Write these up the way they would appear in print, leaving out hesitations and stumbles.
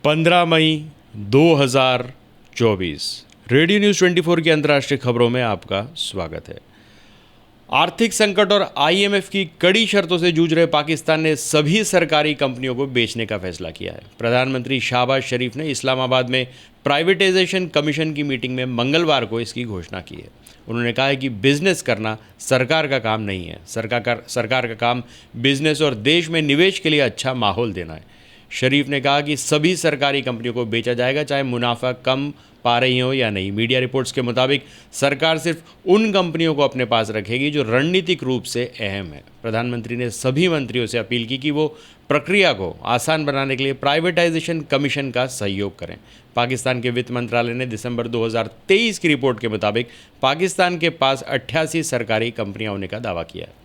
15 मई 2024 radio news 24 की अंतर्राष्ट्रीय खबरों में आपका स्वागत है। आर्थिक संकट और आईएमएफ की कड़ी शर्तों से जूझ रहे पाकिस्तान ने सभी सरकारी कंपनियों को बेचने का फैसला किया है। प्रधानमंत्री शहबाज शरीफ ने इस्लामाबाद में प्राइवेटाइजेशन कमीशन की मीटिंग में मंगलवार को इसकी घोषणा की है। उन्होंने कहा है कि बिजनेस करना सरकार का काम नहीं है। सरकार का काम बिजनेस और देश में निवेश के लिए अच्छा माहौल देना है। शरीफ ने कहा कि सभी सरकारी कंपनियों को बेचा जाएगा, चाहे मुनाफा कम पा रही हो या नहीं। मीडिया रिपोर्ट्स के मुताबिक सरकार सिर्फ उन कंपनियों को अपने पास रखेगी जो रणनीतिक रूप से अहम है। प्रधानमंत्री ने सभी मंत्रियों से अपील की कि वो प्रक्रिया को आसान बनाने के लिए प्राइवेटाइजेशन कमीशन का सहयोग करें। पाकिस्तान के वित्त मंत्रालय ने दिसंबर 2023 की रिपोर्ट के मुताबिक पाकिस्तान के पास 88 सरकारी कंपनियां होने का दावा किया है।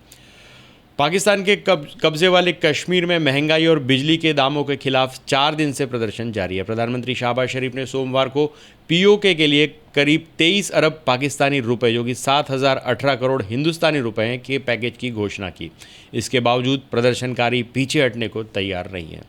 पाकिस्तान के कब्जे वाले कश्मीर में महंगाई और बिजली के दामों के खिलाफ 4 दिन से प्रदर्शन जारी है। प्रधानमंत्री शहबाज शरीफ ने सोमवार को पीओके के लिए करीब 23 अरब पाकिस्तानी रुपए, जो कि 7,018 करोड़ हिंदुस्तानी रुपए के पैकेज की घोषणा की। इसके बावजूद प्रदर्शनकारी पीछे हटने को तैयार नहीं है।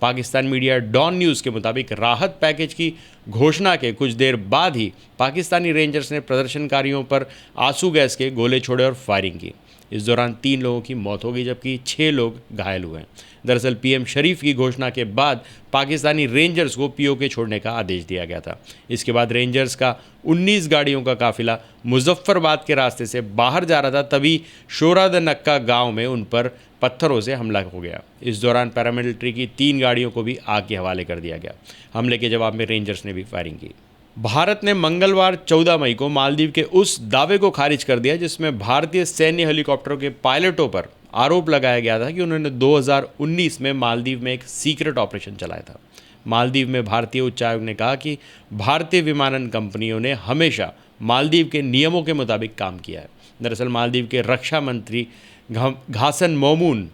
पाकिस्तान मीडिया डॉन न्यूज़ के मुताबिक राहत पैकेज की घोषणा के कुछ देर बाद ही पाकिस्तानी रेंजर्स ने प्रदर्शनकारियों पर आंसू गैस के गोले छोड़े और फायरिंग की। इस दौरान 3 लोगों की मौत हो गई, जबकि 6 लोग घायल हुए हैं। दरअसल पीएम शरीफ की घोषणा के बाद पाकिस्तानी रेंजर्स को पीओके छोड़ने का आदेश दिया गया था। इसके बाद रेंजर्स का 19 गाड़ियों का काफिला मुजफ्फरबाद के रास्ते से बाहर जा रहा था, तभी शोराद नक्का गांव में उन पर पत्थरों से हमला हो गया। इस दौरान पैरामिलिट्री की 3 गाड़ियों को भी आग के हवाले कर दिया गया। हमले के जवाब में रेंजर्स ने भी फायरिंग की। भारत ने मंगलवार 14 मई को मालदीव के उस दावे को खारिज कर दिया जिसमें भारतीय सैन्य हेलीकॉप्टरों के पायलटों पर आरोप लगाया गया था कि उन्होंने 2019 में मालदीव में एक सीक्रेट ऑपरेशन चलाया था। मालदीव में भारतीय उच्चायोग ने कहा कि भारतीय विमानन कंपनियों ने हमेशा मालदीव के नियमों के मुताबिक काम किया है। दरअसल मालदीव के रक्षा मंत्री घासन मोमून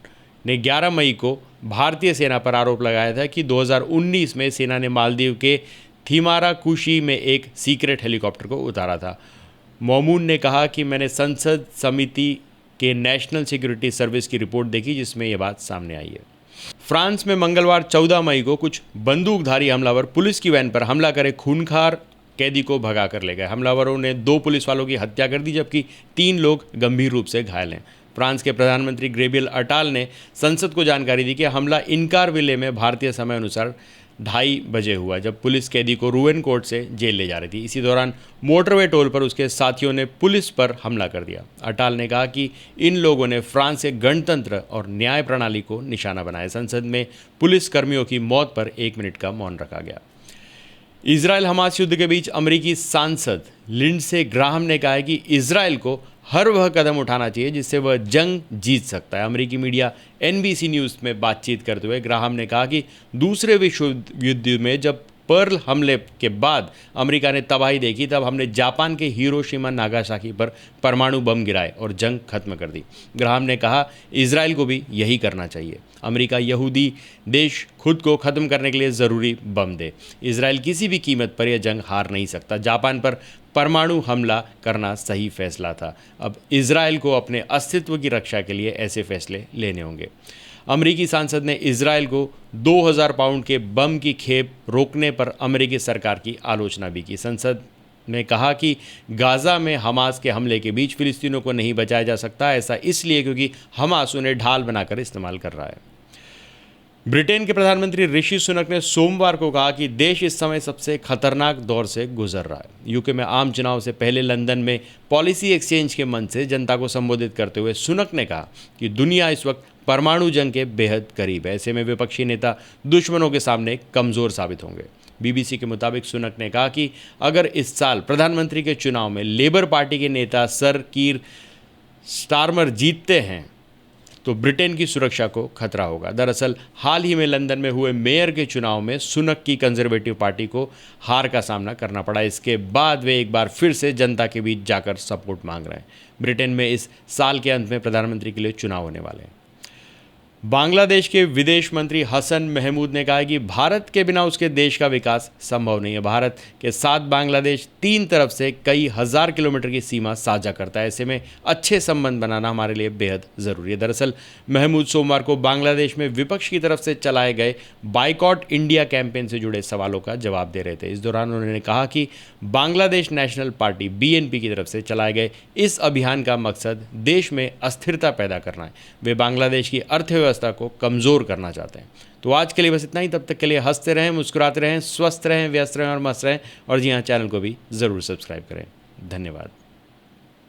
ने 11 मई को भारतीय सेना पर आरोप लगाया था कि 2019 में सेना ने मालदीव के थीमारा कुशी में एक सीक्रेट हेलीकॉप्टर को उतारा था। मोमून ने कहा कि मैंने संसद समिति के नेशनल सिक्योरिटी सर्विस की रिपोर्ट देखी जिसमें यह बात सामने आई है। फ्रांस में मंगलवार 14 मई को कुछ बंदूकधारी हमलावर पुलिस की वैन पर हमला करे खूंखार कैदी को भगा कर ले गए। हमलावरों ने 2 पुलिस वालों की हत्या कर दी, जबकि 3 लोग गंभीर रूप से घायल हैं। फ्रांस के प्रधानमंत्री गैब्रियल अटाल ने संसद को जानकारी दी कि हमला इनकार विले में भारतीय समय अनुसार 2:30 बजे हुआ, जब पुलिस कैदी को रूवेन कोर्ट से जेल ले जा रही थी। इसी दौरान मोटरवे टोल पर उसके साथियों ने पुलिस पर हमला कर दिया। अटाल ने कहा कि इन लोगों ने फ्रांस के गणतंत्र और न्याय प्रणाली को निशाना बनाया। संसद में पुलिस कर्मियों की मौत पर 1 मिनट का मौन रखा गया। इजरायल हमास युद्ध के बीच अमेरिकी सांसद लिंडसे ग्राहम ने कहा है कि इजरायल को हर वह कदम उठाना चाहिए जिससे वह जंग जीत सकता है। अमेरिकी मीडिया एनबीसी न्यूज़ में बातचीत करते हुए ग्राहम ने कहा कि दूसरे विश्व युद्ध में जब पर्ल हमले के बाद अमेरिका ने तबाही देखी, तब हमने जापान के हिरोशिमा नागासाकी पर परमाणु बम गिराए और जंग खत्म कर दी। ग्राहम ने कहा इजरायल को भी यही करना चाहिए। अमेरिका यहूदी देश खुद को ख़त्म करने के लिए ज़रूरी बम दे। इजरायल किसी भी कीमत पर यह जंग हार नहीं सकता। जापान पर परमाणु हमला करना सही फैसला था। अब इजरायल को अपने अस्तित्व की रक्षा के लिए ऐसे फैसले लेने होंगे। अमेरिकी सांसद ने इजरायल को 2000 पाउंड के बम की खेप रोकने पर अमेरिकी सरकार की आलोचना भी की। संसद ने कहा कि गाज़ा में हमास के हमले के बीच फिलिस्तीनों को नहीं बचाया जा सकता, ऐसा इसलिए क्योंकि हमास उन्हें ढाल बनाकर इस्तेमाल कर रहा है। ब्रिटेन के प्रधानमंत्री ऋषि सुनक ने सोमवार को कहा कि देश इस समय सबसे खतरनाक दौर से गुजर रहा है। यूके में आम चुनाव से पहले लंदन में पॉलिसी एक्सचेंज के मंच से जनता को संबोधित करते हुए सुनक ने कहा कि दुनिया इस वक्त परमाणु जंग के बेहद करीब है। ऐसे में विपक्षी नेता दुश्मनों के सामने कमज़ोर साबित होंगे। बीबीसी के मुताबिक सुनक ने कहा कि अगर इस साल प्रधानमंत्री के चुनाव में लेबर पार्टी के नेता सर कीर स्टारमर जीतते हैं तो ब्रिटेन की सुरक्षा को खतरा होगा। दरअसल हाल ही में लंदन में हुए मेयर के चुनाव में सुनक की कंजर्वेटिव पार्टी को हार का सामना करना पड़ा। इसके बाद वे एक बार फिर से जनता के बीच जाकर सपोर्ट मांग रहे हैं। ब्रिटेन में इस साल के अंत में प्रधानमंत्री के लिए चुनाव होने वाले हैं। बांग्लादेश के विदेश मंत्री हसन महमूद ने कहा है कि भारत के बिना उसके देश का विकास संभव नहीं है। भारत के साथ बांग्लादेश 3 तरफ से कई हजार किलोमीटर की सीमा साझा करता है। ऐसे में अच्छे संबंध बनाना हमारे लिए बेहद ज़रूरी है। दरअसल महमूद सोमवार को बांग्लादेश में विपक्ष की तरफ से चलाए गए बाइकॉट इंडिया कैंपेन से जुड़े सवालों का जवाब दे रहे थे। इस दौरान उन्होंने कहा कि बांग्लादेश नेशनल पार्टी BNP की तरफ से चलाए गए इस अभियान का मकसद देश में अस्थिरता पैदा करना है। वे बांग्लादेश की अर्थव्यवस्था को कमज़ोर करना चाहते हैं। तो आज के लिए बस इतना ही। तब तक के लिए हंसते रहें, मुस्कुराते रहें, स्वस्थ रहें, व्यस्त रहें और मस्त रहें। और जी हाँ, चैनल को भी ज़रूर सब्सक्राइब करें। धन्यवाद।